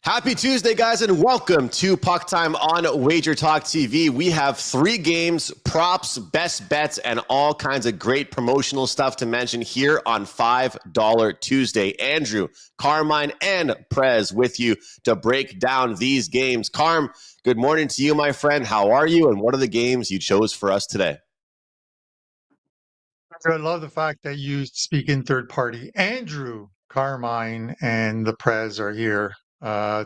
Happy Tuesday, guys, and welcome to PuckTime on WagerTalk TV. We have 3 games, props, best bets, and all kinds of great promotional stuff to mention here on $5 Tuesday. Andrew, Carmine, and Prez with you to break down these games. Carm, good morning to you, my friend. How are you, and what are the games you chose for us today? I love the fact that you speak in third party. Andrew, Carmine, and the Prez are here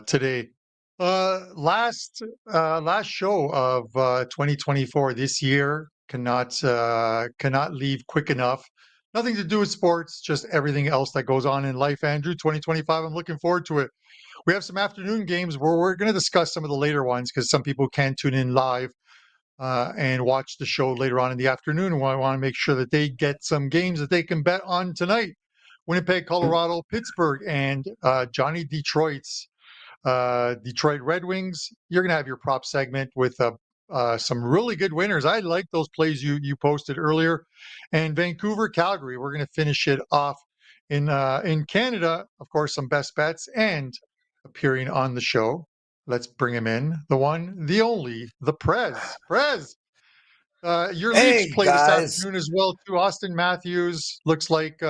today. Last show of 2024 this year cannot leave quick enough. Nothing to do with sports, just everything else that goes on in life. Andrew, 2025. I'm looking forward to it. We have some afternoon games where we're going to discuss some of the later ones because some people can't tune in live and watch the show later on in the afternoon. And I want to make sure that they get some games that they can bet on tonight. Winnipeg, Colorado, Pittsburgh, and Johnny Detroit's Detroit Red Wings. You're going to have your prop segment with some really good winners. I like those plays you posted earlier. And Vancouver, Calgary. We're going to finish it off in Canada. Of course, some best bets and appearing on the show. Let's bring him in. The one, the only, the Prez. Prez, your Leafs play this afternoon as well too. Austin Matthews looks like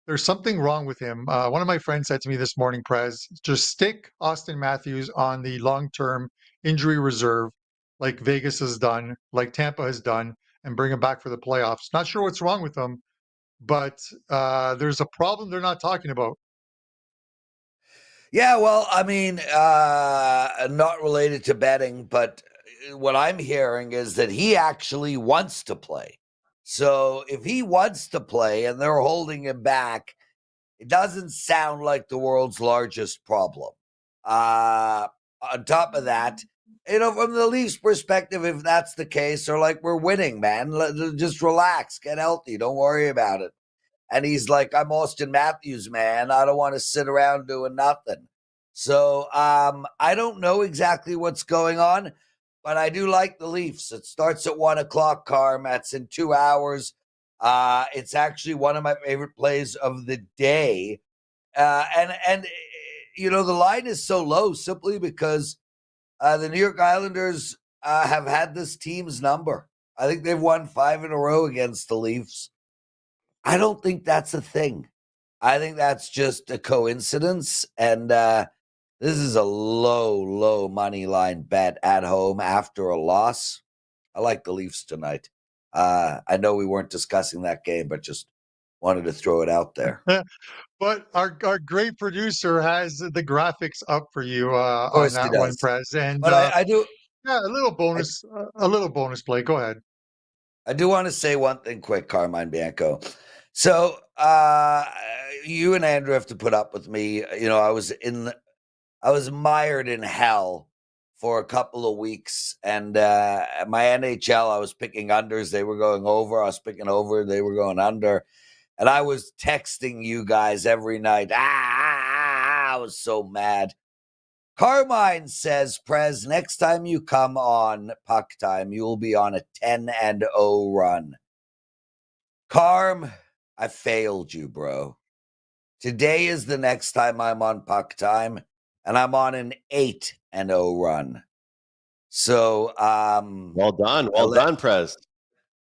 there's something wrong with him. One of my friends said to me this morning, Prez, just stick Austin Matthews on the long-term injury reserve like Vegas has done, like Tampa has done, and bring him back for the playoffs. Not sure what's wrong with him, but there's a problem they're not talking about. Yeah, well, I mean, not related to betting, but what I'm hearing is that he actually wants to play. So if he wants to play and they're holding him back, it doesn't sound like the world's largest problem. On top of that, from the Leafs' perspective, if that's the case, they're like, we're winning, man. Just relax, get healthy, don't worry about it. And he's like, I'm Austin Matthews, man. I don't want to sit around doing nothing. So I don't know exactly what's going on, but I do like the Leafs. It starts at 1 o'clock, Carm. That's in 2 hours. It's actually one of my favorite plays of the day. And the line is so low simply because the New York Islanders have had this team's number. I think they've won 5 in a row against the Leafs. I don't think that's a thing. I think that's just a coincidence. And this is a low money line bet at home after a loss. I like the Leafs tonight. I know we weren't discussing that game, but just wanted to throw it out there. But our great producer has the graphics up for you on that one, Prez. And but I do. Yeah, a little bonus play. Go ahead. I do want to say one thing quick, Carmine Bianco. So you and Andrew have to put up with me. I was mired in hell for a couple of weeks, and my NHL, I was picking unders. They were going over. I was picking over. They were going under. And I was texting you guys every night. I was so mad. Carmine says, Prez, next time you come on PuckTime, you will be on a 10-0 run. Carm, I failed you, bro. Today is the next time I'm on PuckTime, and I'm on an 8-0 run. So, well done, Prez.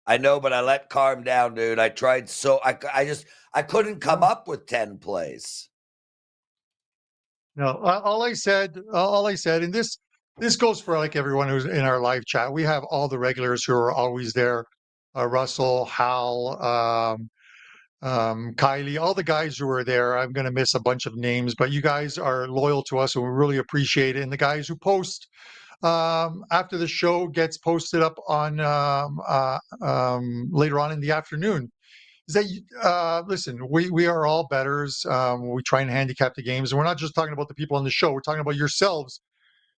I know, but I let Carm down, dude. I tried so I couldn't come up with 10 plays. No, all I said, and this goes for like everyone who's in our live chat. We have all the regulars who are always there. Russell, Hal, Kylie, all the guys who are there. I'm going to miss a bunch of names, but you guys are loyal to us, and we really appreciate it. And the guys who post after the show gets posted up on later on in the afternoon. Is that listen? We are all bettors. We try and handicap the games, and we're not just talking about the people on the show. We're talking about yourselves.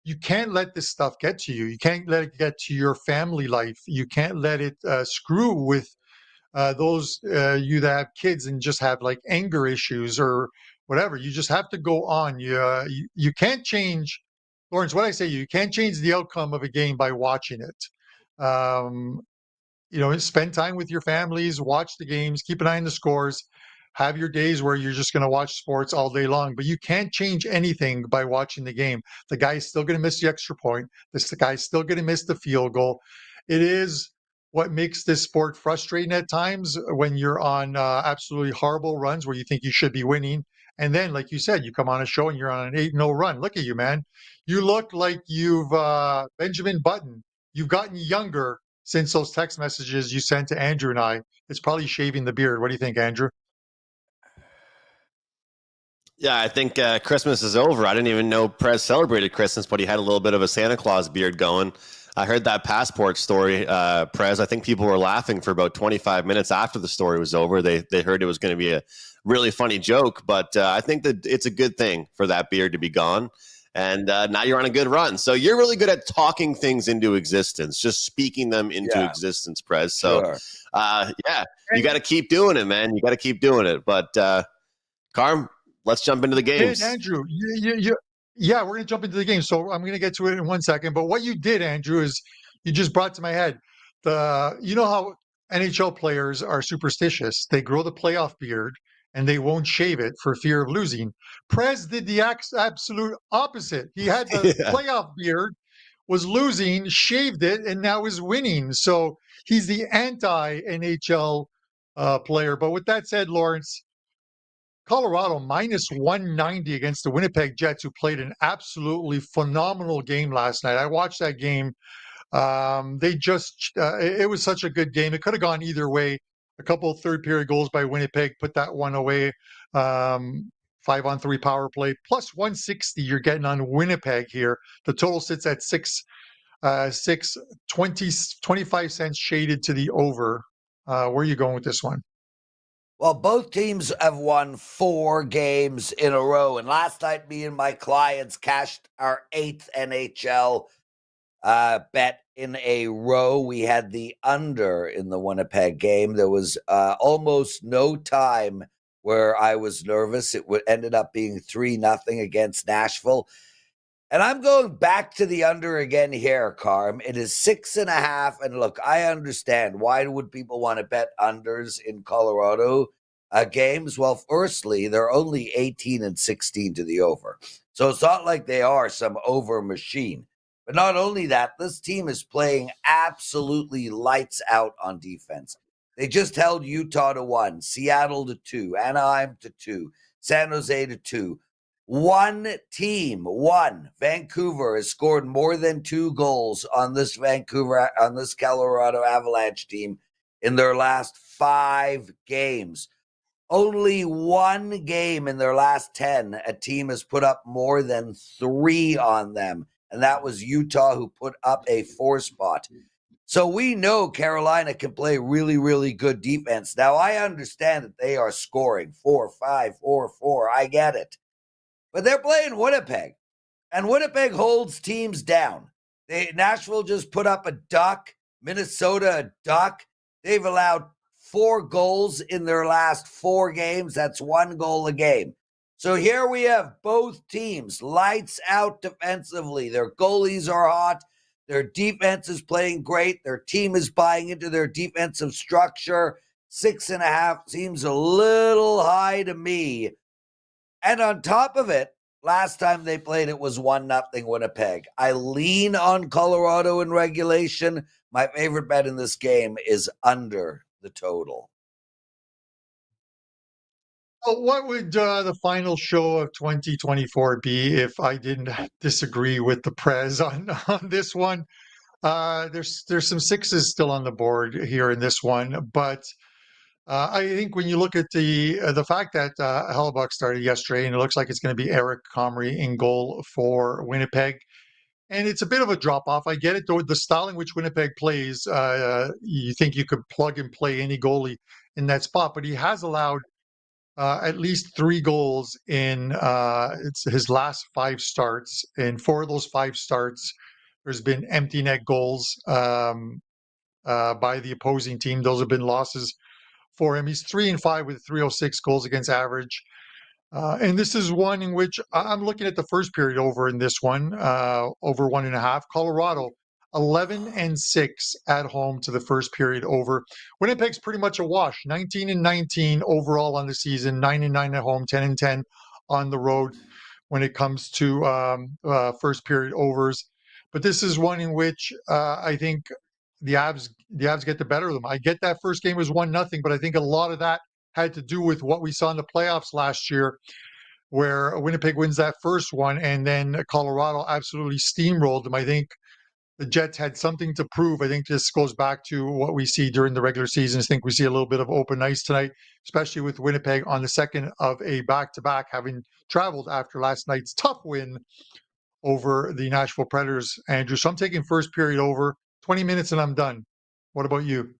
You can't let this stuff get to you. You can't let it get to your family life. You can't let it screw with those you that have kids and just have like anger issues or whatever. You just have to go on. You can't change, Lawrence. What I say, you can't change the outcome of a game by watching it. Spend time with your families, watch the games, keep an eye on the scores, have your days where you're just going to watch sports all day long, but you can't change anything by watching the game. The guy's still going to miss the extra point. The guy's still going to miss the field goal. It is what makes this sport frustrating at times when you're on absolutely horrible runs where you think you should be winning. And then, like you said, you come on a show and you're on an 8-0 run. Look at you, man. You look like you've Benjamin Button. You've gotten younger since those text messages you sent to Andrew and I. It's probably shaving the beard. What do you think, Andrew? Yeah, I think Christmas is over. I didn't even know Prez celebrated Christmas, but he had a little bit of a Santa Claus beard going. I heard that passport story, Prez. I think people were laughing for about 25 minutes after the story was over. They heard it was going to be a really funny joke, but I think that it's a good thing for that beard to be gone. And now you're on a good run. So you're really good at talking things into existence, just speaking them into existence, Prez. So, yeah, you got to keep doing it, man. You got to keep doing it. But, Carm, let's jump into the games. Hey, Andrew, yeah, we're going to jump into the game. So I'm going to get to it in 1 second. But what you did, Andrew, is you just brought to my head you know how NHL players are superstitious. They grow the playoff beard and they won't shave it for fear of losing. Prez did the absolute opposite. He had the playoff beard, was losing, shaved it, and now is winning. So he's the anti-NHL player. But with that said, Lawrence, Colorado minus 190 against the Winnipeg Jets, who played an absolutely phenomenal game last night. I watched that game. It was such a good game. It could have gone either way. A couple of third period goals by Winnipeg put that one away. 5-on-3 power play plus 160. You're getting on Winnipeg here. The total sits at 25 cents shaded to the over. Where are you going with this one? Well, both teams have won 4 games in a row. And last night, me and my clients cashed our 8th NHL bet in a row. We had the under in the Winnipeg game. There was almost no time where I was nervous. It ended up being 3-0 against Nashville. And I'm going back to the under again here, Carm. It is 6.5. And look, I understand. Why would people want to bet unders in Colorado games? Well, firstly, they're only 18-16 to the over. So it's not like they are some over machine. But not only that, this team is playing absolutely lights out on defense. They just held Utah to 1, Seattle to 2, Anaheim to 2, San Jose to 2. One team, Vancouver, has scored more than 2 goals on this Colorado Avalanche team in their last 5 games. Only 1 game in their last 10, a team has put up more than 3 on them. And that was Utah, who put up a 4 spot. So we know Carolina can play really, really good defense. Now, I understand that they are scoring 4-5, 4-4. I get it. But they're playing Winnipeg. And Winnipeg holds teams down. Nashville just put up a duck. Minnesota, a duck. They've allowed 4 goals in their last 4 games. That's 1 goal a game. So here we have both teams lights out defensively. Their goalies are hot. Their defense is playing great. Their team is buying into their defensive structure. 6.5 seems a little high to me. And on top of it, last time they played, it was 1-0 Winnipeg. I lean on Colorado in regulation. My favorite bet in this game is under the total. Well, what would the final show of 2024 be if I didn't disagree with the Prez on this one? There's some 6s still on the board here in this one, but I think when you look at the fact that Hellebuck started yesterday, and it looks like it's going to be Eric Comrie in goal for Winnipeg, and it's a bit of a drop off. I get it, though. The style in which Winnipeg plays, you think you could plug and play any goalie in that spot, but he has allowed at least 3 goals in it's his last 5 starts. And 4 of those 5 starts, there's been empty net goals by the opposing team. Those have been losses for him. He's 3-5 with 306 goals against average. And this is one in which I'm looking at the first period over in this one, over 1.5. Colorado 11-6 at home to the first period over. Winnipeg's pretty much a wash. 19-19 overall on the season, 9-9 at home, 10-10 on the road when it comes to first period overs. But this is one in which I think the Avs get the better of them. I get that first game was 1-0, but I think a lot of that had to do with what we saw in the playoffs last year, where Winnipeg wins that first one, and then Colorado absolutely steamrolled them. I think the Jets had something to prove. I think this goes back to what we see during the regular season. I think we see a little bit of open ice tonight, especially with Winnipeg on the second of a back-to-back, having traveled after last night's tough win over the Nashville Predators, Andrew. So I'm taking first period over, 20 minutes and I'm done. What about you?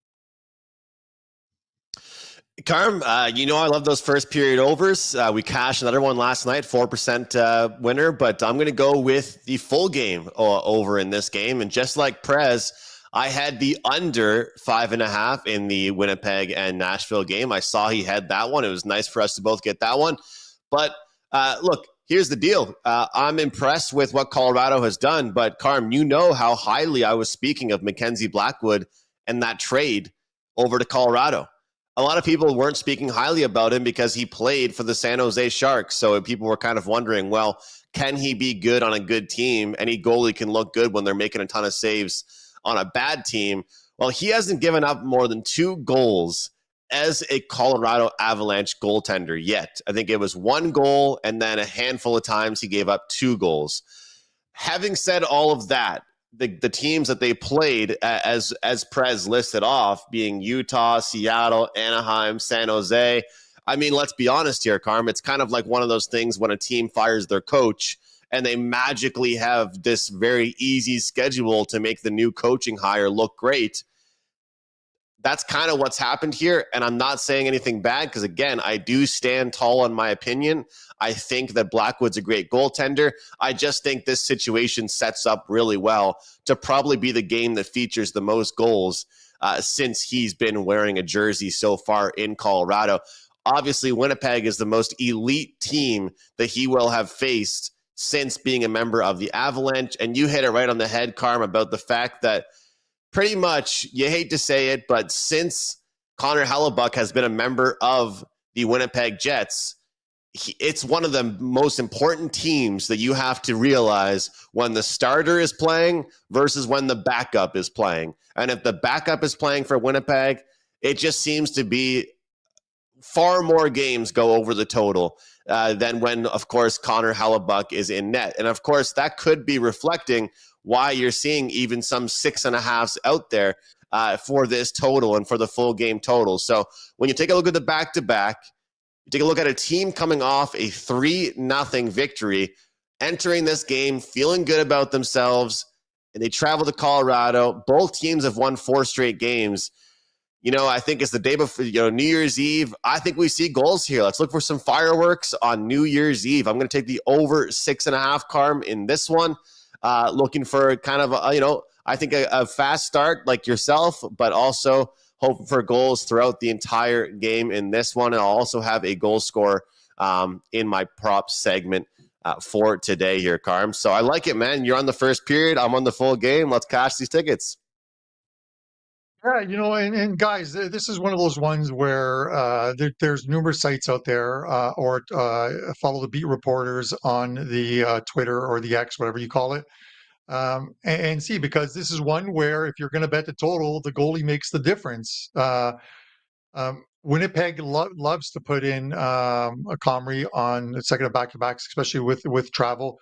Carm, I love those first period overs. We cashed another one last night, 4% winner, but I'm going to go with the full game over in this game. And just like Prez, I had the under 5.5 in the Winnipeg and Nashville game. I saw he had that one. It was nice for us to both get that one. But look, here's the deal. I'm impressed with what Colorado has done, but Carm, you know how highly I was speaking of Mackenzie Blackwood and that trade over to Colorado. A lot of people weren't speaking highly about him because he played for the San Jose Sharks. So people were kind of wondering, well, can he be good on a good team? Any goalie can look good when they're making a ton of saves on a bad team. Well, he hasn't given up more than 2 goals as a Colorado Avalanche goaltender yet. I think it was 1 goal, and then a handful of times he gave up 2 goals. Having said all of that, the teams that they played, as Prez listed off, being Utah, Seattle, Anaheim, San Jose. I mean, let's be honest here, Carm. It's kind of like one of those things when a team fires their coach and they magically have this very easy schedule to make the new coaching hire look great. That's kind of what's happened here. And I'm not saying anything bad because, again, I do stand tall on my opinion. I think that Blackwood's a great goaltender. I just think this situation sets up really well to probably be the game that features the most goals since he's been wearing a jersey so far in Colorado. Obviously, Winnipeg is the most elite team that he will have faced since being a member of the Avalanche. And you hit it right on the head, Carm, about the fact that pretty much, you hate to say it, but since Connor Hellebuck has been a member of the Winnipeg Jets, it's one of the most important teams that you have to realize when the starter is playing versus when the backup is playing. And if the backup is playing for Winnipeg, it just seems to be far more games go over the total than when, of course, Connor Hellebuck is in net. And, of course, that could be reflecting why you're seeing even some 6.5s out there for this total and for the full game total. So when you take a look at the back-to-back, you take a look at a team coming off a 3-0 victory, entering this game, feeling good about themselves, and they travel to Colorado. Both teams have won 4 straight games. I think it's the day before, New Year's Eve. I think we see goals here. Let's look for some fireworks on New Year's Eve. I'm going to take the over 6.5, Carm, in this one. Looking for kind of, I think a fast start like yourself, but also hoping for goals throughout the entire game in this one. And I'll also have a goal score in my prop segment for today here, Carm. So I like it, man. You're on the first period. I'm on the full game. Let's cash these tickets. Yeah, and guys, this is one of those ones where there's numerous sites out there, or follow the beat reporters on the Twitter or the X, whatever you call it, and see, because this is one where if you're going to bet the total, the goalie makes the difference. Winnipeg loves to put in a Comrie on the second of back-to-backs, especially with travel.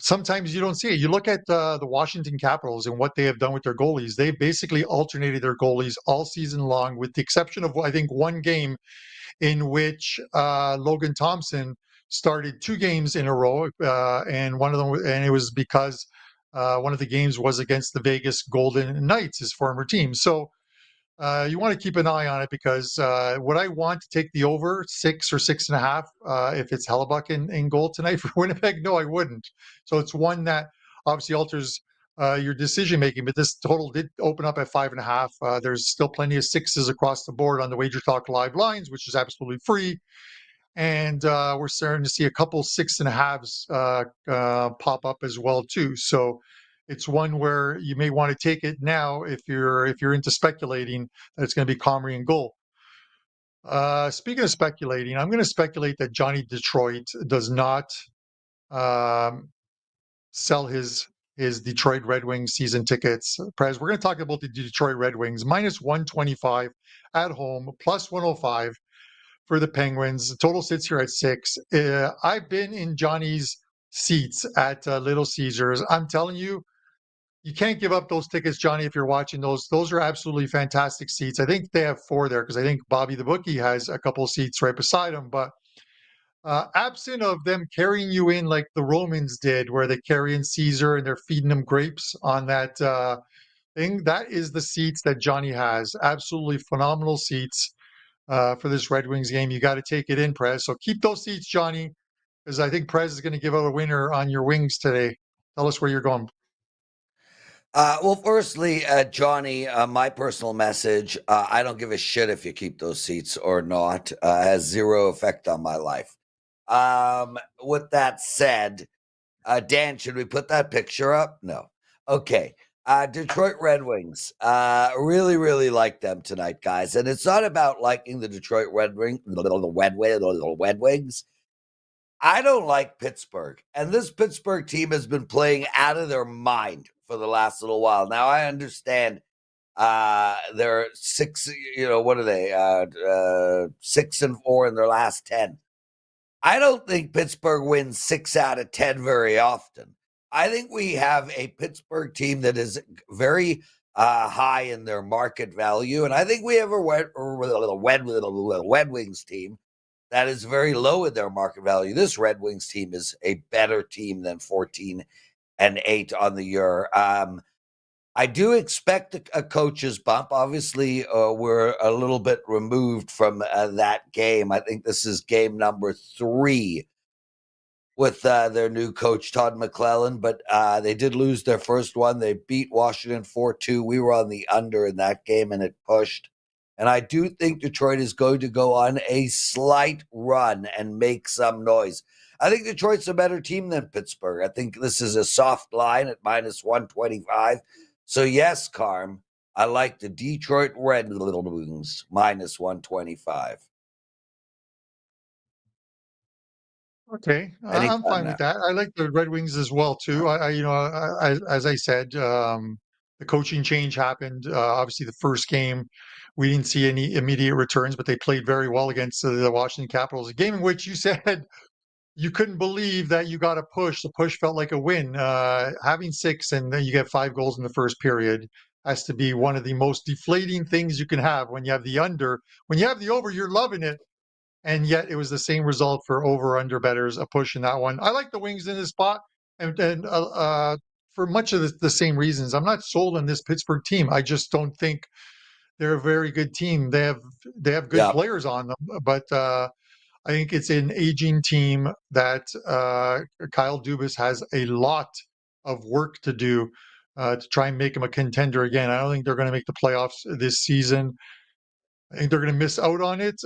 Sometimes you don't see it. You look at the Washington Capitals and what they have done with their goalies. They've basically alternated their goalies all season long, with the exception of, I think, one game in which Logan Thompson started 2 games in a row, and one of them, and it was because one of the games was against the Vegas Golden Knights, his former team. So you want to keep an eye on it, because would I want to take the over 6 or 6.5 if it's Hellebuck in goal tonight for Winnipeg? No, I wouldn't. So it's one that obviously alters your decision making. But this total did open up at 5.5. There's still plenty of 6s across the board on the WagerTalk live lines, which is absolutely free. And we're starting to see a couple 6.5s pop up as well too. So it's one where you may want to take it now if you're into speculating that it's going to be Comrie in goal. Speaking of speculating, I'm going to speculate that Johnny Detroit does not sell his Detroit Red Wings season tickets. Prez, we're going to talk about the Detroit Red Wings, minus 125 at home, plus 105 for the Penguins. The total sits here at 6. I've been in Johnny's seats at Little Caesars. I'm telling you, you can't give up those tickets, Johnny, if you're watching those. Those are absolutely fantastic seats. I think they have 4 there because I think Bobby the Bookie has a couple of seats right beside him. But absent of them carrying you in like the Romans did, where they carry in Caesar and they're feeding them grapes on that thing, that is the seats that Johnny has. Absolutely phenomenal seats for this Red Wings game. You got to take it in, Prez. So keep those seats, Johnny, because I think Prez is going to give out a winner on your Wings today. Tell us where you're going. Well, firstly, Johnny, my personal message, I don't give a shit if you keep those seats or not. It has zero effect on my life. With that said, Dan, should we put that picture up? No. Okay. Detroit Red Wings. Really, really like them tonight, guys. And it's not about liking the Detroit Red Wings. I don't like Pittsburgh. And this Pittsburgh team has been playing out of their mind for the last little while. Now, I understand they're 6, what are they? 6-4 in their last 10. I don't think Pittsburgh wins 6 out of 10 very often. I think we have a Pittsburgh team that is very high in their market value. And I think we have a Red Wings team that is very low in their market value. This Red Wings team is a better team than 14-8 on the year. I do expect a coach's bump. Obviously, we're a little bit removed from that game. I think this is game number 3 with their new coach, Todd McClellan, but they did lose their first one. They beat Washington 4-2. We were on the under in that game, and it pushed. And I do think Detroit is going to go on a slight run and make some noise. I think Detroit's a better team than Pittsburgh. I think this is a soft line at minus 125. So, yes, Carm, I like the Detroit Red Wings minus 125. Okay, I'm fine with that. I like the Red Wings as well too. As I said, the coaching change happened. Obviously, the first game we didn't see any immediate returns, but they played very well against the Washington Capitals. A game in which you said you couldn't believe that you got a push. The push felt like a win. Having 6 and then you get 5 goals in the first period has to be one of the most deflating things you can have when you have the under. When you have the over, you're loving it. And yet it was the same result for over-under bettors, a push in that one. I like the Wings in this spot, and for much of the same reasons. I'm not sold on this Pittsburgh team. I just don't think they're a very good team. They have good players on them, but I think it's an aging team that Kyle Dubas has a lot of work to do to try and make them a contender again. I don't think they're going to make the playoffs this season. I think they're going to miss out on it.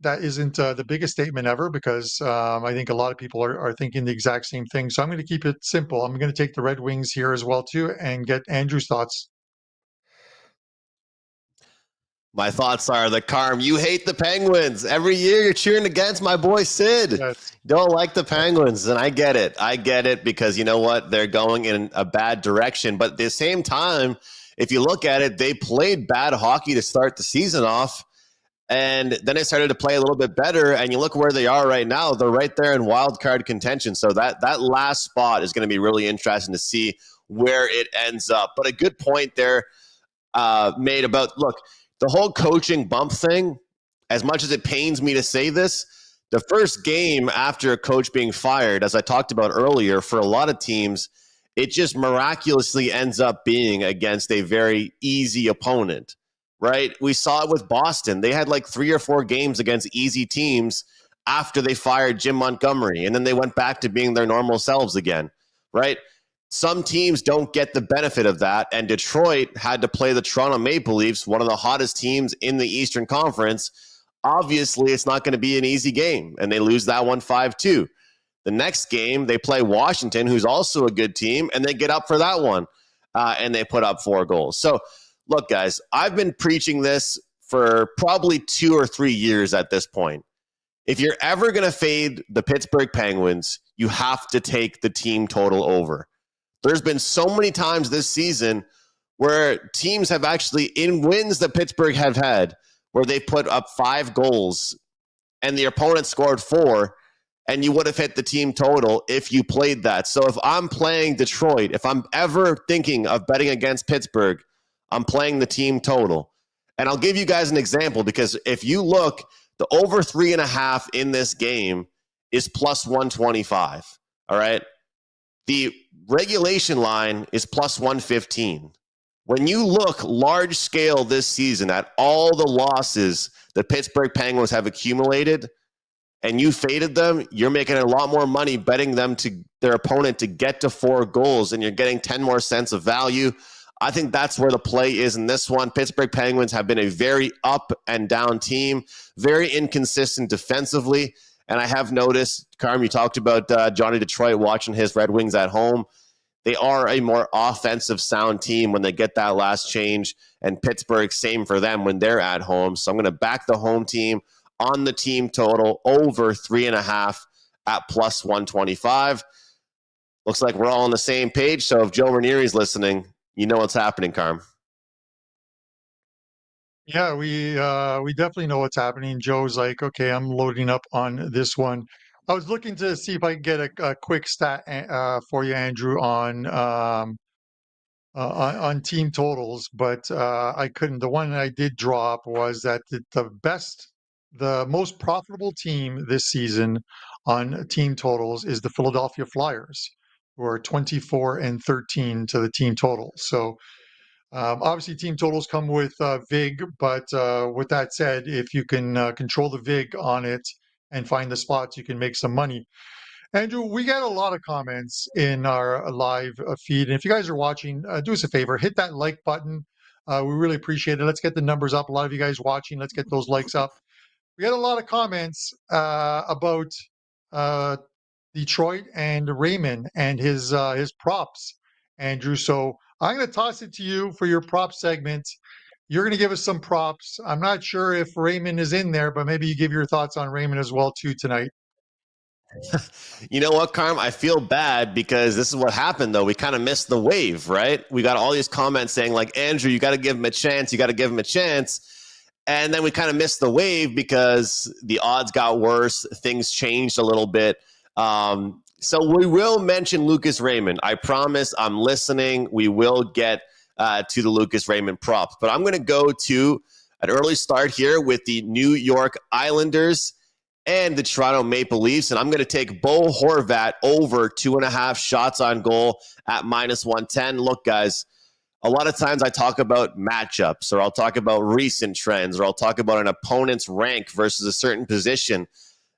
That isn't the biggest statement ever because I think a lot of people are thinking the exact same thing. So I'm going to keep it simple. I'm going to take the Red Wings here as well too and get Andrew's thoughts. My thoughts are that, Carm, you hate the Penguins. Every year you're cheering against my boy Sid. Yes. Don't like the Penguins, and I get it. I get it because you know what? They're going in a bad direction. But at the same time, if you look at it, they played bad hockey to start the season off. And then it started to play a little bit better, and you look where they are right now. They're right there in wild card contention. So that last spot is going to be really interesting to see where it ends up. But a good point there made about, look, the whole coaching bump thing, as much as it pains me to say this, the first game after a coach being fired, as I talked about earlier, for a lot of teams, it just miraculously ends up being against a very easy opponent. Right? We saw it with Boston. They had like 3 or 4 games against easy teams after they fired Jim Montgomery, and then they went back to being their normal selves again, right? Some teams don't get the benefit of that, and Detroit had to play the Toronto Maple Leafs, one of the hottest teams in the Eastern Conference. Obviously, it's not going to be an easy game, and they lose that one 5-2. The next game, they play Washington, who's also a good team, and they get up for that one, and they put up 4 goals. So, look, guys, I've been preaching this for probably 2 or 3 years at this point. If you're ever going to fade the Pittsburgh Penguins, you have to take the team total over. There's been so many times this season where teams have actually, in wins that Pittsburgh have had, where they put up 5 goals and the opponent scored 4, and you would have hit the team total if you played that. So if I'm playing Detroit, if I'm ever thinking of betting against Pittsburgh, I'm playing the team total. And I'll give you guys an example, because if you look, the over 3.5 in this game is plus 125. All right. The regulation line is plus 115. When you look large scale this season at all the losses the Pittsburgh Penguins have accumulated, and you faded them, you're making a lot more money betting them to their opponent to get to 4 goals, and you're getting 10 more cents of value. I think that's where the play is in this one. Pittsburgh Penguins have been a very up and down team, very inconsistent defensively. And I have noticed, Carm, you talked about Johnny Detroit watching his Red Wings at home. They are a more offensive sound team when they get that last change. And Pittsburgh, same for them when they're at home. So I'm going to back the home team on the team total over 3.5 at plus 125. Looks like we're all on the same page. So if Joe Ranieri's listening, you know what's happening, Carm. Yeah, we definitely know what's happening. Joe's like, okay, I'm loading up on this one. I was looking to see if I can get a quick stat for you, Andrew, on team totals, but I couldn't. The one I did draw up was that the most profitable team this season on team totals is the Philadelphia Flyers, who are 24-13 to the team total. So obviously team totals come with VIG, but with that said, if you can control the VIG on it and find the spots, you can make some money. Andrew, we get a lot of comments in our live feed. And if you guys are watching, do us a favor, hit that like button. We really appreciate it. Let's get the numbers up. A lot of you guys watching, let's get those likes up. We had a lot of comments about Detroit and Raymond and his props, Andrew. So I'm going to toss it to you for your prop segment. You're going to give us some props. I'm not sure if Raymond is in there, but maybe you give your thoughts on Raymond as well too tonight. You know what, Carm? I feel bad because this is what happened, though. We kind of missed the wave, right? We got all these comments saying, like, Andrew, you got to give him a chance. You got to give him a chance. And then we kind of missed the wave because the odds got worse. Things changed a little bit. So we will mention Lucas Raymond. I promise I'm listening. We will get to the Lucas Raymond props. But I'm going to go to an early start here with the New York Islanders and the Toronto Maple Leafs. And I'm going to take Bo Horvat over 2.5 shots on goal at minus 110. Look, guys, a lot of times I talk about matchups, or I'll talk about recent trends, or I'll talk about an opponent's rank versus a certain position.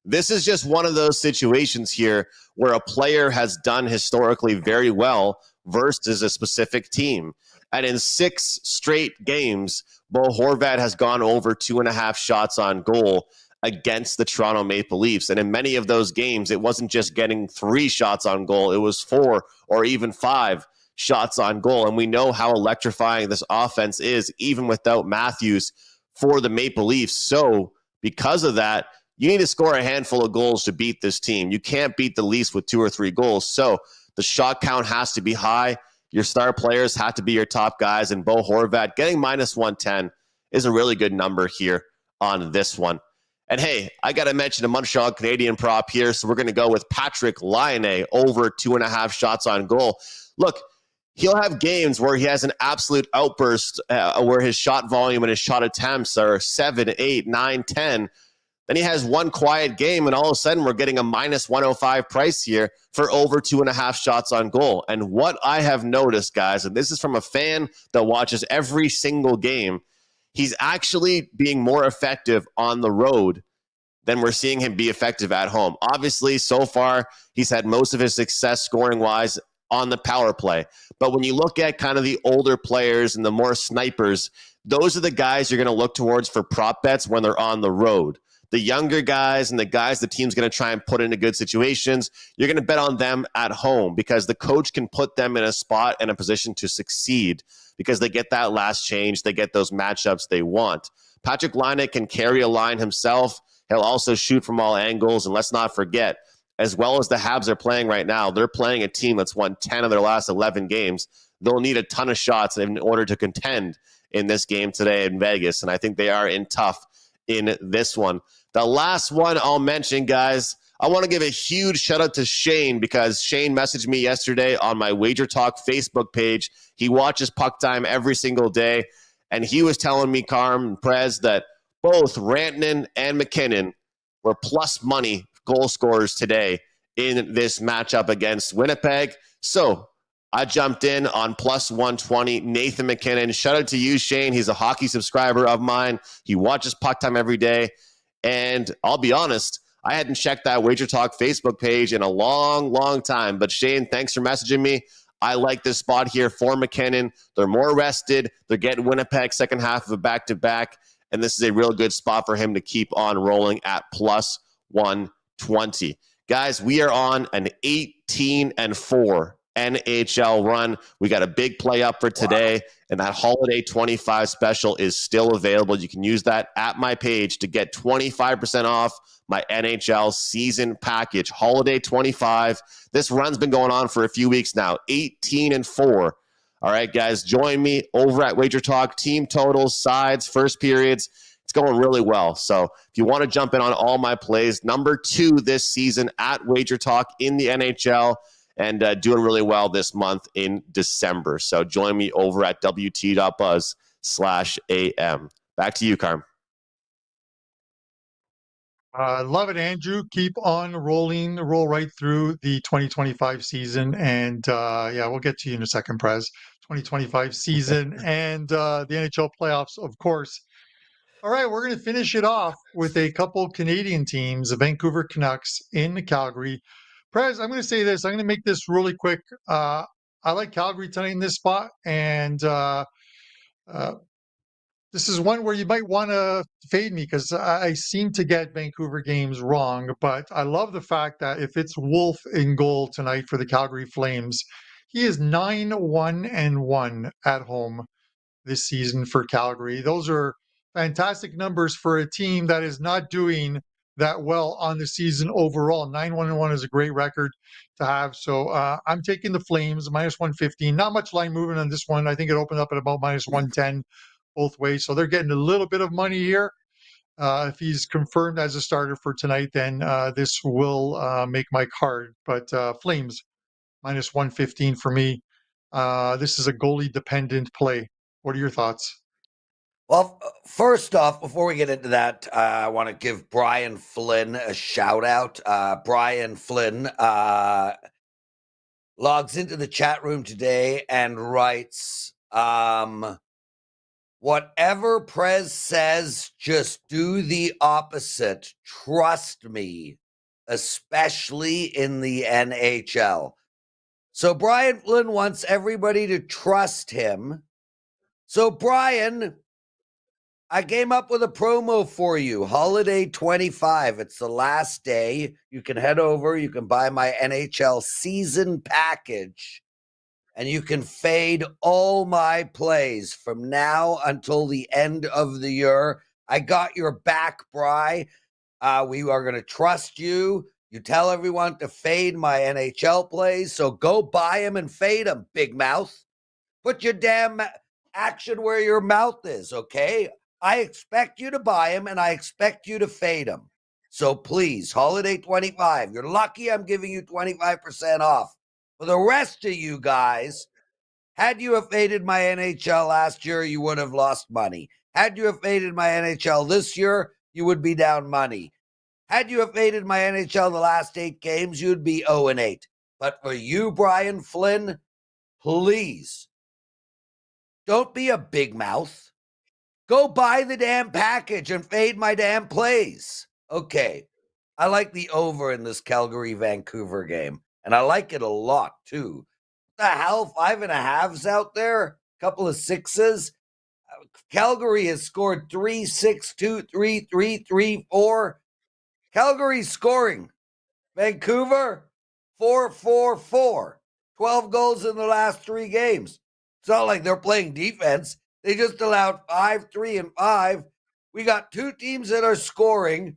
This is just one of those situations here where a player has done historically very well versus a specific team. And in 6 straight games, Bo Horvat has gone over 2.5 shots on goal against the Toronto Maple Leafs. And in many of those games, it wasn't just getting 3 shots on goal. It was 4 or even 5 shots on goal. And we know how electrifying this offense is, even without Matthews, for the Maple Leafs. So because of that, you need to score a handful of goals to beat this team. You can't beat the Leafs with 2 or 3 goals. So the shot count has to be high. Your star players have to be your top guys. And Bo Horvat getting minus 110 is a really good number here on this one. And hey, I got to mention a Montreal Canadian prop here. So we're going to go with Patrick Laine over 2.5 shots on goal. Look, he'll have games where he has an absolute outburst where his shot volume and his shot attempts are 7, 8, 9, 10. Then he has one quiet game, and all of a sudden we're getting a minus 105 price here for over 2.5 shots on goal. And what I have noticed, guys, and this is from a fan that watches every single game, he's actually being more effective on the road than we're seeing him be effective at home. Obviously, so far, he's had most of his success scoring-wise on the power play. But when you look at kind of the older players and the more snipers, those are the guys you're going to look towards for prop bets when they're on the road. the younger guys and the guys the team's going to try and put into good situations, you're going to bet on them at home because the coach can put them in a spot and a position to succeed because they get that last change. They get those matchups they want. Patrick Laine can carry a line himself. He'll also shoot from all angles. And let's not forget, as well as the Habs are playing right now, they're playing a team that's won 10 of their last 11 games. They'll need a ton of shots in order to contend in this game today in Vegas. And I think they are in tough in this one. The last one I'll mention, guys, I want to give a huge shout out to Shane because Shane messaged me yesterday on my WagerTalk Facebook page. He watches PuckTime every single day. And he was telling me, Carm and Prez, that both Rantanen and McKinnon were plus money goal scorers today in this matchup against Winnipeg. So I jumped in on plus 120, Nathan McKinnon. Shout out to you, Shane. He's a hockey subscriber of mine. He watches PuckTime every day. And I'll be honest, I hadn't checked that WagerTalk Facebook page in a long, long time. But Shane, thanks for messaging me. I like this spot here for McKinnon. They're more rested. They're getting Winnipeg second half of a back-to-back. And this is a real good spot for him to keep on rolling at plus 120. Guys, we are on an 18-4 NHL run. We got a big play up for today, and that Holiday 25 special is still available. You can use that at my page to get 25% off my NHL season package. Holiday 25. This run's been going on for a few weeks now. 18-4. All right, guys, join me over at WagerTalk. Team totals, sides, first periods. It's going really well. So if you want to jump in on all my plays, number 2 this season at WagerTalk in the NHL, and doing really well this month in December. So join me over at wt.buzz/am. Back to you, Carm. Love it, Andrew. Keep on rolling, roll right through the 2025 season. And we'll get to you in a second, Prez. 2025 season and the NHL playoffs, of course. All right, we're going to finish it off with a couple Canadian teams, the Vancouver Canucks in Calgary. Prez, I'm going to say this. I'm going to make this really quick. I like Calgary tonight in this spot, and this is one where you might want to fade me because I seem to get Vancouver games wrong. But I love the fact that if it's Wolf in goal tonight for the Calgary Flames, he is 9-1-1 at home this season for Calgary. Those are fantastic numbers for a team that is not doing that well on the season overall. 9-1-1 is a great record to have. So I'm taking the Flames, minus 115. Not much line movement on this one. I think it opened up at about minus 110 both ways. So they're getting a little bit of money here. If he's confirmed as a starter for tonight, then this will make my card. But Flames, minus 115 for me. This is a goalie-dependent play. What are your thoughts? Well, first off, before we get into that, I want to give Brian Flynn a shout out. Brian Flynn logs into the chat room today and writes, whatever Prez says, just do the opposite. Trust me, especially in the NHL. So Brian Flynn wants everybody to trust him. So Brian, I came up with a promo for you, Holiday 25. It's the last day. You can head over, you can buy my NHL season package, and you can fade all my plays from now until the end of the year. I got your back, Bri. We are going to trust you. You tell everyone to fade my NHL plays, so go buy them and fade them, big mouth. Put your damn action where your mouth is, okay? I expect you to buy them, and I expect you to fade them. So please, Holiday 25. You're lucky I'm giving you 25% off. For the rest of you guys, had you have faded my NHL last year, you would have lost money. Had you have faded my NHL this year, you would be down money. Had you have faded my NHL the last 8 games, you'd be 0-8. But for you, Brian Flynn, please, don't be a big mouth. Go buy the damn package and fade my damn plays. Okay, I like the over in this Calgary-Vancouver game, and I like it a lot, too. What the hell, 5.5s out there? Couple of 6s? Calgary has scored 3, 6, 2, 3, 3, 3, 4. Calgary scoring. Vancouver, 4-4-4. 12 goals in the last 3 games. It's not like they're playing defense. They just allowed 5, 3, and 5. We got 2 teams that are scoring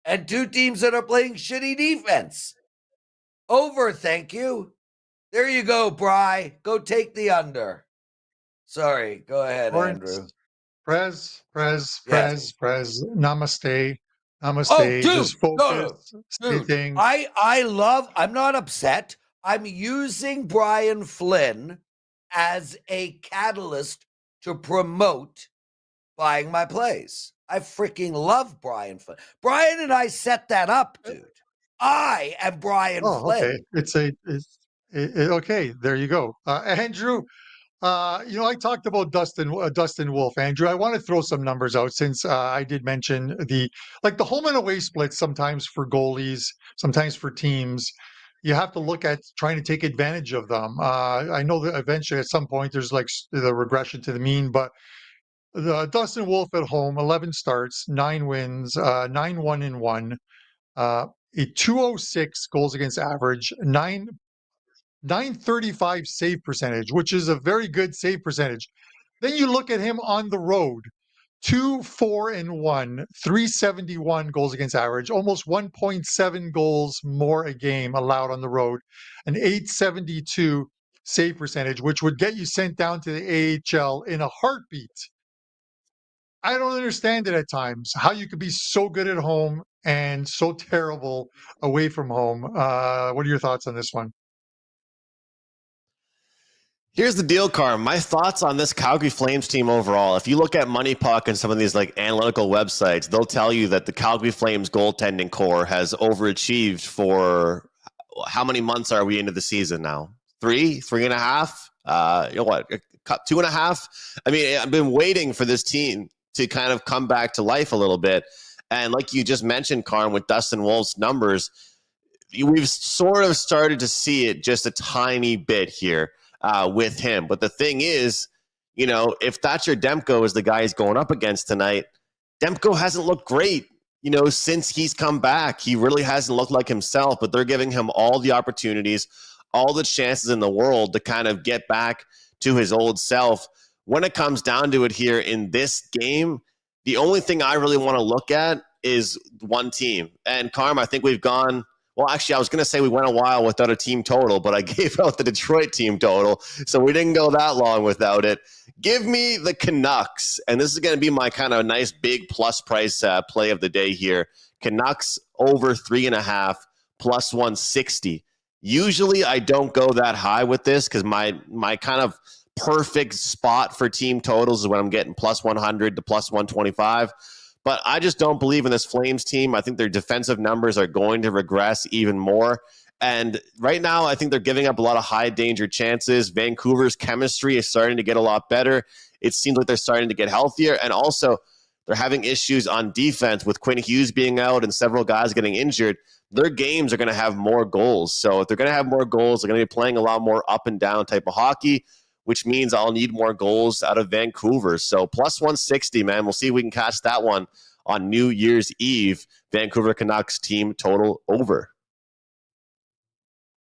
and 2 teams that are playing shitty defense. Over, thank you. There you go, Bry. Go take the under. Sorry, go ahead, Andrew. Prez. Yes. Namaste. Oh, dude. Just focus. Dude, Things. I'm not upset. I'm using Brian Flynn as a catalyst to promote buying my plays. I freaking love Brian Flynn. Brian and I set that up, dude. I am Brian Flynn. Okay. Okay. There you go. Andrew, I talked about Dustin Wolf, Andrew. I want to throw some numbers out since I did mention the home and away splits sometimes for goalies, sometimes for teams. You have to look at trying to take advantage of them. I know that eventually at some point there's like the regression to the mean, but the Dustin Wolf at home, 11 starts, 9 wins, 9-1-1, a 206 goals against average, 935 save percentage, which is a very good save percentage. Then you look at him on the road, 2-4-1, 371 goals against average, almost 1.7 goals more a game allowed on the road, an 872 save percentage, which would get you sent down to the AHL in a heartbeat. I don't understand it at times, how you could be so good at home and so terrible away from home. What are your thoughts on this one? Here's the deal, Carm. My thoughts on this Calgary Flames team overall. If you look at Money Puck and some of these like analytical websites, they'll tell you that the Calgary Flames goaltending core has overachieved for how many months are we into the season now? 3.5? 2.5? I mean, I've been waiting for this team to kind of come back to life a little bit. And like you just mentioned, Carm, with Dustin Wolf's numbers, we've sort of started to see it just a tiny bit here with him. But the thing is, if Thatcher Demko is the guy he's going up against tonight, Demko hasn't looked great, since he's come back. He really hasn't looked like himself, but they're giving him all the opportunities, all the chances in the world to kind of get back to his old self. When it comes down to it here in this game, the only thing I really want to look at is one team. And Carm, I think we've gone, well, actually, I was going to say we went a while without a team total, but I gave out the Detroit team total, so we didn't go that long without it. Give me the Canucks, and this is going to be my kind of nice big plus price play of the day here. Canucks over 3.5, plus 160. Usually I don't go that high with this because my kind of perfect spot for team totals is when I'm getting plus 100 to plus 125. But I just don't believe in this Flames team. I think their defensive numbers are going to regress even more. And right now, I think they're giving up a lot of high danger chances. Vancouver's chemistry is starting to get a lot better. It seems like they're starting to get healthier. And also, they're having issues on defense with Quinn Hughes being out and several guys getting injured. Their games are going to have more goals. So if they're going to have more goals, they're going to be playing a lot more up and down type of hockey, which means I'll need more goals out of Vancouver. So plus 160, man. We'll see if we can catch that one on New Year's Eve. Vancouver Canucks team total over.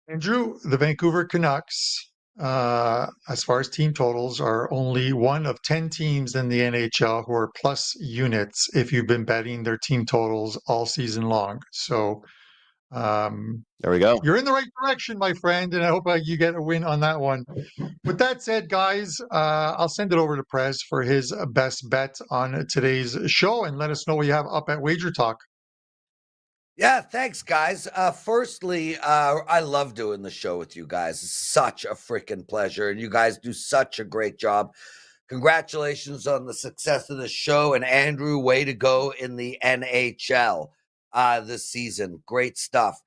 Andrew, the Vancouver Canucks, as far as team totals, are only one of 10 teams in the NHL who are plus units if you've been betting their team totals all season long. So there we go. You're in the right direction, my friend, and I hope you get a win on that one. With that said, guys, I'll send it over to Prez for his best bet on today's show, and let us know what you have up at WagerTalk. Yeah, thanks, guys. Firstly, I love doing the show with you guys. It's such a freaking pleasure, and you guys do such a great job. Congratulations on the success of the show, and Andrew, way to go in the NHL this season. Great stuff.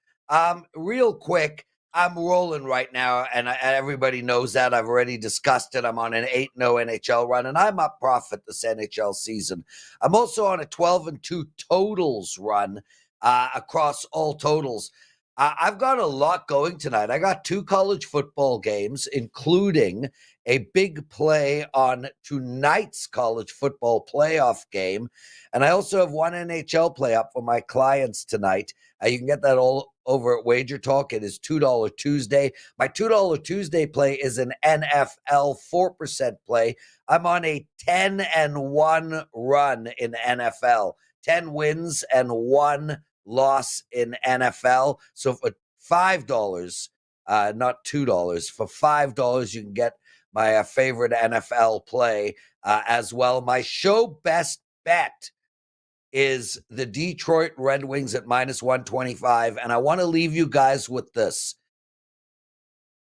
Real quick, I'm rolling right now, and everybody knows that. I've already discussed it. I'm on an 8-0 NHL run, and I'm up profit this NHL season. I'm also on a 12-2 totals run across all totals. I've got a lot going tonight. I got 2 college football games, including a big play on tonight's college football playoff game. And I also have 1 NHL play up for my clients tonight. You can get that all over at WagerTalk. It is $2 Tuesday. My $2 Tuesday play is an NFL 4% play. I'm on a 10-1 run in NFL, 10 wins and 1 loss in NFL. So for $5, not $2, for $5, you can get my favorite NFL play as well. My show best bet is the Detroit Red Wings at -125. And I want to leave you guys with this.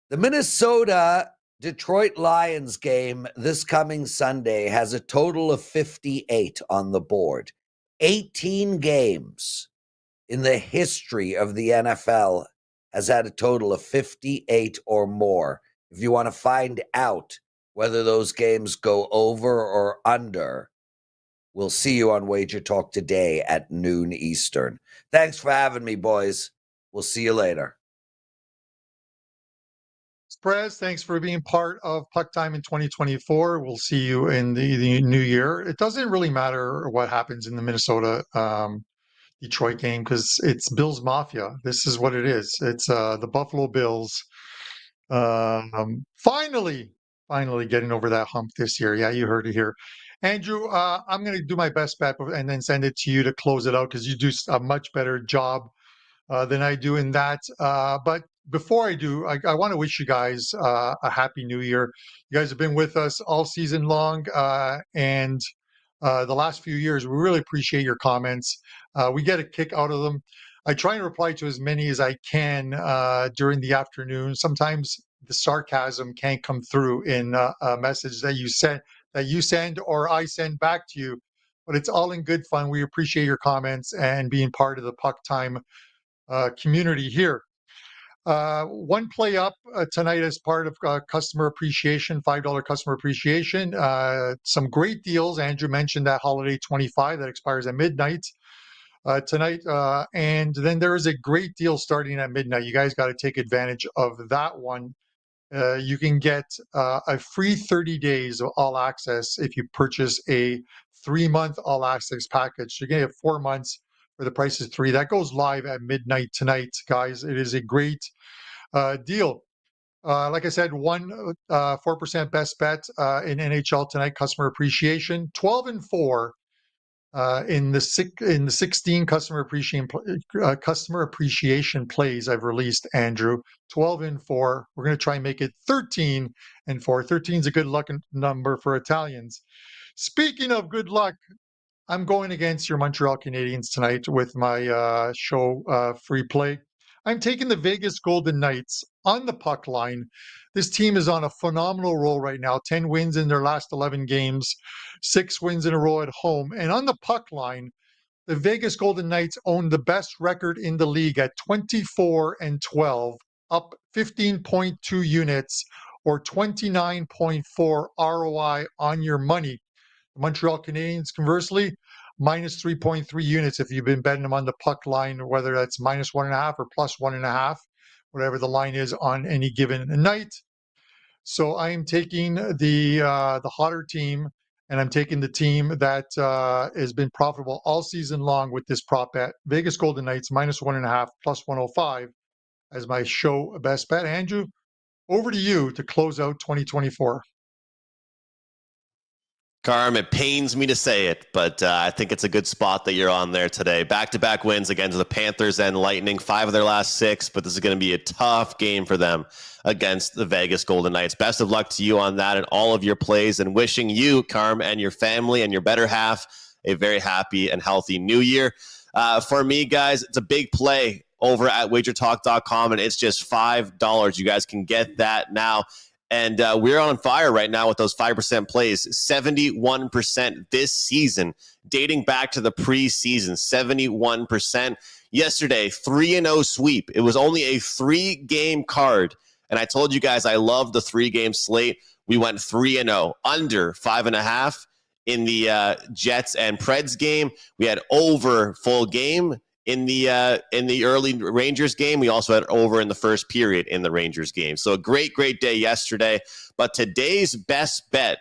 The Minnesota Detroit Lions game this coming Sunday has a total of 58 on the board. 18 games in the history of the NFL has had a total of 58 or more. If you want to find out whether those games go over or under, we'll see you on Wager Talk today at noon Eastern. Thanks for having me, boys. We'll see you later. Prez, thanks for being part of PuckTime in 2024. We'll see you in the new year. It doesn't really matter what happens in the Minnesota Detroit game because it's Bills Mafia. This is what it is. It's the Buffalo Bills finally getting over that hump this year. Yeah, you heard it here. Andrew, I'm going to do my best bet and then send it to you to close it out because you do a much better job than I do in that. But before I do, I want to wish you guys a happy new year. You guys have been with us all season long, and the last few years, we really appreciate your comments. We get a kick out of them. I try and reply to as many as I can during the afternoon. Sometimes the sarcasm can't come through in a message that you send or I send back to you, but it's all in good fun. We appreciate your comments and being part of the PuckTime community here. One play up tonight as part of customer appreciation, $5 customer appreciation. Some great deals. Andrew mentioned that Holiday 25 that expires at midnight tonight. And then there is a great deal starting at midnight. You guys got to take advantage of that one. You can get a free 30 days of all access if you purchase a 3-month all access package. So you're going to get 4 months where the price is 3. That goes live at midnight tonight, guys. It is a great deal. Like I said, 4% best bet in NHL tonight, customer appreciation. 12-4 in the 16 customer appreciation plays I've released, Andrew. 12-4. We're going to try and make it 13-4. 13 is a good luck number for Italians. Speaking of good luck, I'm going against your Montreal Canadiens tonight with my show free play. I'm taking the Vegas Golden Knights on the puck line. This team is on a phenomenal roll right now. 10 wins in their last 11 games, 6 wins in a row at home. And on the puck line, the Vegas Golden Knights own the best record in the league at 24-12, up 15.2 units or 29.4 ROI on your money. The Montreal Canadiens, conversely, minus 3.3 units if you've been betting them on the puck line, whether that's -1.5 or +1.5, whatever the line is on any given night. So I am taking the hotter team, and I'm taking the team that has been profitable all season long with this prop bet. Vegas Golden Knights -1.5 +105 as my show best bet. Andrew, over to you to close out 2024. Carm, it pains me to say it, but I think it's a good spot that you're on there today. Back-to-back wins against the Panthers and Lightning, 5 of their last 6, but this is going to be a tough game for them against the Vegas Golden Knights. Best of luck to you on that and all of your plays, and wishing you, Carm, and your family and your better half a very happy and healthy new year. For me, guys, it's a big play over at WagerTalk.com, and it's just $5. You guys can get that now. And we're on fire right now with those 5% plays, 71% this season, dating back to the preseason, 71%. Yesterday, 3-0 sweep. It was only a 3-game card. And I told you guys I love the 3-game slate. We went 3-0, under 5.5 in the Jets and Preds game. We had over full game in the early Rangers game. We also had over in the first period in the Rangers game. So a great day yesterday. But today's best bet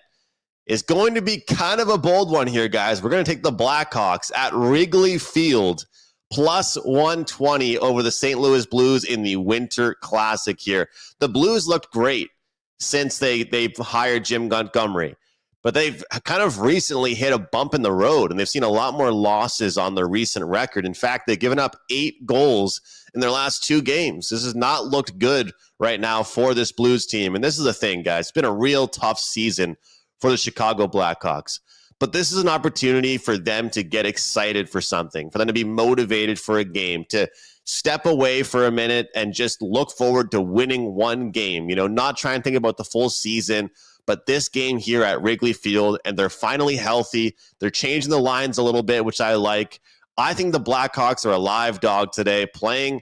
is going to be kind of a bold one here, guys. We're going to take the Blackhawks at Wrigley Field plus 120 over the St. Louis Blues in the Winter Classic here. The Blues looked great since they've hired Jim Montgomery, but they've kind of recently hit a bump in the road, and they've seen a lot more losses on their recent record. In fact, they've given up 8 goals in their last 2 games. This has not looked good right now for this Blues team, and this is the thing, guys. It's been a real tough season for the Chicago Blackhawks. But this is an opportunity for them to get excited for something, for them to be motivated for a game, to step away for a minute and just look forward to winning one game. Not try and think about the full season, but this game here at Wrigley Field, and they're finally healthy. They're changing the lines a little bit, which I like. I think the Blackhawks are a live dog today, playing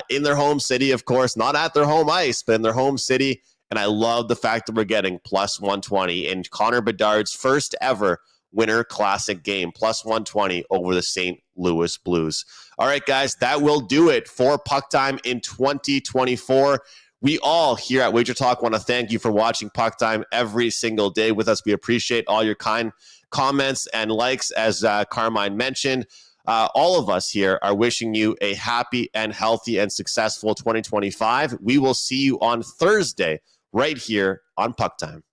in their home city, of course, not at their home ice, but in their home city. And I love the fact that we're getting plus 120 in Connor Bedard's first ever Winter Classic game, plus 120 over the St. Louis Blues. All right, guys, that will do it for Puck Time in 2024. We all here at WagerTalk want to thank you for watching Puck Time every single day with us. We appreciate all your kind comments and likes, as Carmine mentioned. All of us here are wishing you a happy and healthy and successful 2025. We will see you on Thursday right here on Puck Time.